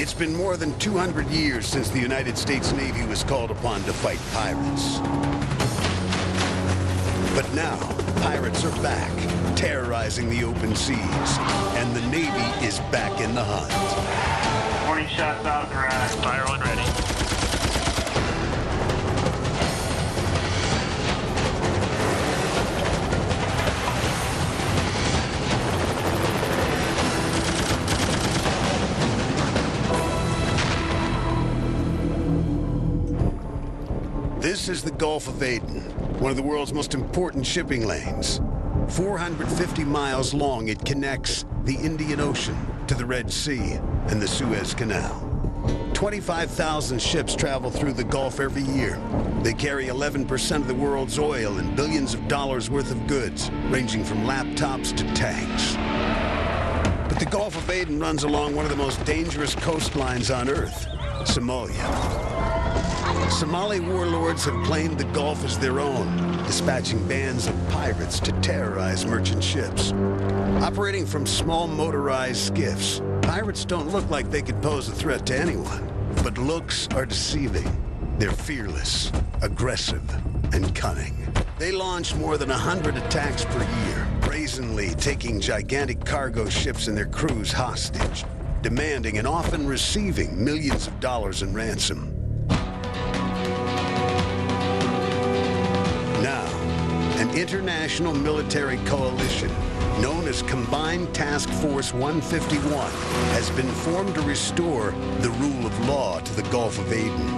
It's been more than 200 years since the United States Navy was called upon to fight pirates. But now, pirates are back, terrorizing the open seas, and the Navy is back in the hunt. 40 shots authorized. Fire one ready. This is the Gulf of Aden, one of the world's most important shipping lanes. 450 miles long, it connects the Indian Ocean to the Red Sea and the Suez Canal. 25,000 ships travel through the Gulf every year. They carry 11% of the world's oil and billions of dollars worth of goods, ranging from laptops to tanks. But the Gulf of Aden runs along one of the most dangerous coastlines on Earth, Somalia. Somali warlords have claimed the Gulf as their own, dispatching bands of pirates to terrorize merchant ships. Operating from small motorized skiffs, pirates don't look like they could pose a threat to anyone. But looks are deceiving. They're fearless, aggressive, and cunning. They launch more than 100 attacks per year, brazenly taking gigantic cargo ships and their crews hostage, demanding and often receiving millions of dollars in ransom. An international military coalition known as Combined Task Force 151 has been formed to restore the rule of law to the Gulf of Aden.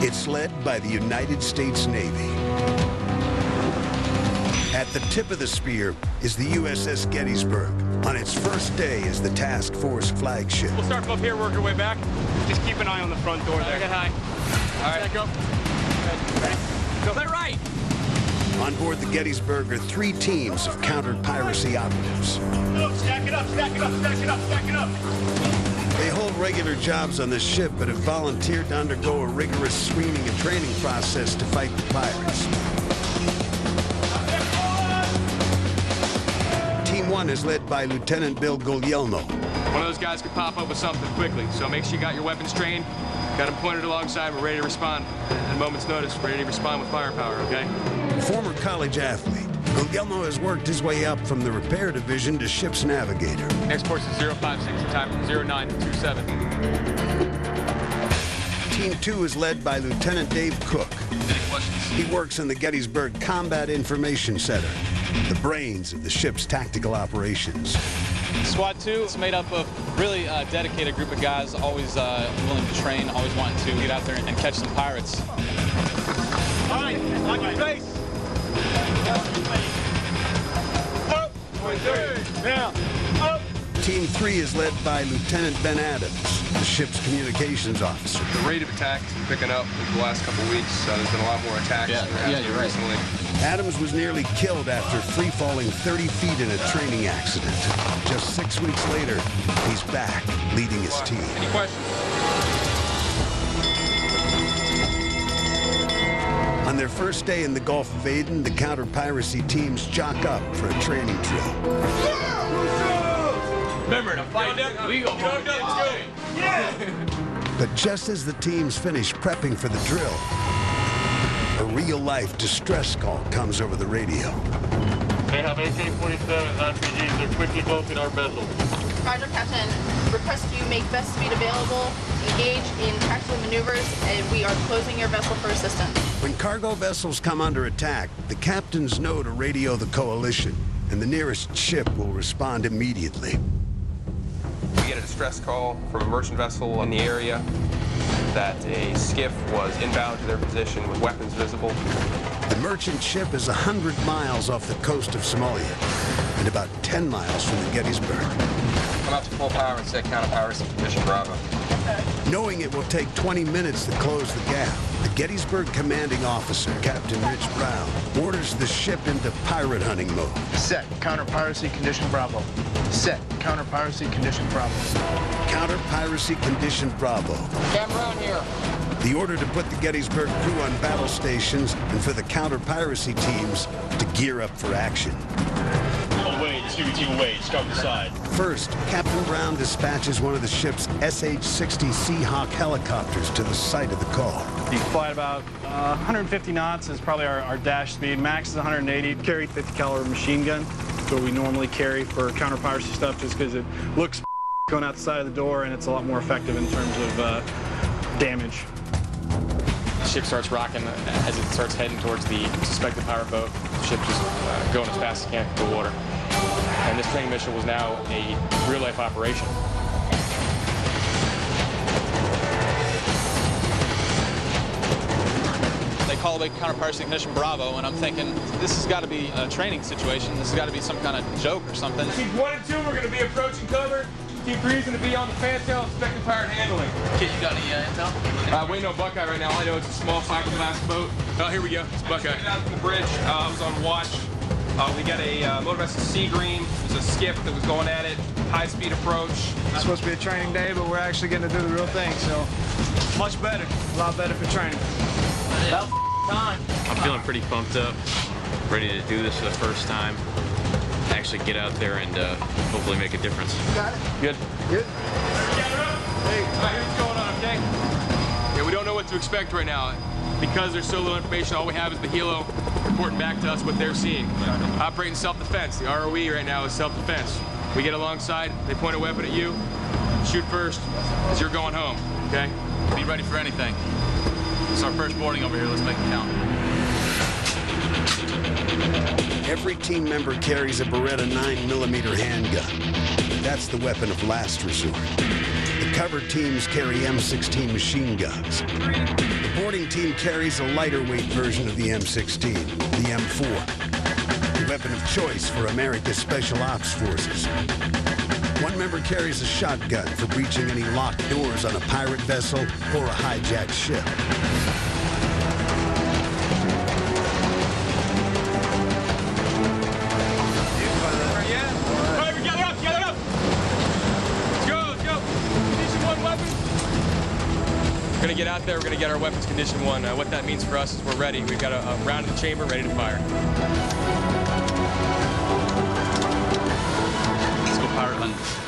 It's led by the United States Navy. At the tip of the spear is the USS Gettysburg, on its first day as the task force flagship. We'll start from up here, work our way back. Just keep an eye on the front door there. Get high. All right, go. Ready? Go. Play right. On board the Gettysburg are 3 teams of counter-piracy operatives. Stack it up, stack it up, stack it up, stack it up. They hold regular jobs on the ship, but have volunteered to undergo a rigorous screening and training process to fight the pirates. Team 1 is led by Lieutenant Bill Guglielmo. One of those guys could pop up with something quickly, so make sure you got your weapons trained, got them pointed alongside, we're ready to respond. At a moment's notice, we're ready to respond with firepower, okay? Former college athlete, Guglielmo has worked his way up from the repair division to ship's navigator. Next course is 056, time 0927. Team 2 is led by Lieutenant Dave Cook. He works in the Gettysburg Combat Information Center, the brains of the ship's tactical operations. SWAT 2 is made up of really dedicated group of guys, always willing to train, always wanting to get out there and catch some pirates. All right, on your face. Up. Now, up. Team 3 is led by Lieutenant Ben Adams, the ship's communications officer. The rate of attacks is picking up over the last couple of weeks. There's been a lot more attacks you're right. recently. Adams was nearly killed after free-falling 30 feet in a training accident. Just 6 weeks later, he's back, leading his team. Any questions? On their first day in the Gulf of Aden, the counter-piracy teams jock up for a training drill. Remember, to fight them, we go home. But just as the teams finish prepping for the drill, a real-life distress call comes over the radio. They have AK-47 RPGs. They're quickly closing our vessel. Roger, Captain. Request you make best speed available, engage in tactical maneuvers, and we are closing your vessel for assistance. When cargo vessels come under attack, the captains know to radio the coalition, and the nearest ship will respond immediately. We get a distress call from a merchant vessel in the area that a skiff was inbound to their position with weapons visible. The merchant ship is 100 miles off the coast of Somalia and about 10 miles from the Gettysburg. Come out to full power and set counter-piracy position Bravo. Knowing it will take 20 minutes to close the gap, the Gettysburg commanding officer, Captain Rich Brown, orders the ship into pirate hunting mode. Set counter-piracy condition Bravo. Set counter-piracy condition Bravo. Counter-piracy condition Bravo. Cameron here. The order to put the Gettysburg crew on battle stations and for the counter-piracy teams to gear up for action. Oh, wait. SUT away, scout the side. First, Captain Brown dispatches one of the ship's SH-60 Seahawk helicopters to the site of the call. You fly at about 150 knots is probably our dash speed. Max is 180. Carry 50 caliber machine gun. That's what we normally carry for counter-piracy stuff, just because it looks going out the side of the door, and it's a lot more effective in terms of damage. The ship starts rocking as it starts heading towards the suspected pirate boat. The ship just going as fast as it can through the water. And this training mission was now a real-life operation. They call it counter-piracy ignition Bravo, and I'm thinking, this has got to be a training situation. This has got to be some kind of joke or something. Teams 1 and 2, we're going to be approaching cover. Team 3 is going to be on the fantail, expecting pirate handling. Kid, you got any intel? Waiting on Buckeye right now. All I know it's a small fiberglass boat. Oh, here we go. It's Buckeye. Coming out from the bridge. I was on watch. We got a motor vessel Sea Green. There's a skiff that was going at it. High-speed approach. It's supposed to be a training day, but we're actually getting to do the real thing, so much better. A lot better for training. About time. I'm feeling pretty pumped up, ready to do this for the first time. Actually get out there and hopefully make a difference. Got it? Good? Good. Gather up. Hey, all right, here's what's going on, okay? Yeah, we don't know what to expect right now. Because there's so little information, all we have is the helo reporting back to us what they're seeing. Operating self-defense. The ROE right now is self-defense. We get alongside, they point a weapon at you, shoot first as you're going home, okay? Be ready for anything. It's our first boarding over here. Let's make it count. Every team member carries a Beretta 9mm handgun. That's the weapon of last resort. The cover teams carry M16 machine guns. The boarding team carries a lighter weight version of the M16, the M4, the weapon of choice for America's Special Ops Forces. One member carries a shotgun for breaching any locked doors on a pirate vessel or a hijacked ship. We're going to get out there, we're going to get our weapons condition 1. What that means for us is we're ready. We've got a round in the chamber, ready to fire. Let's go pirate hunting.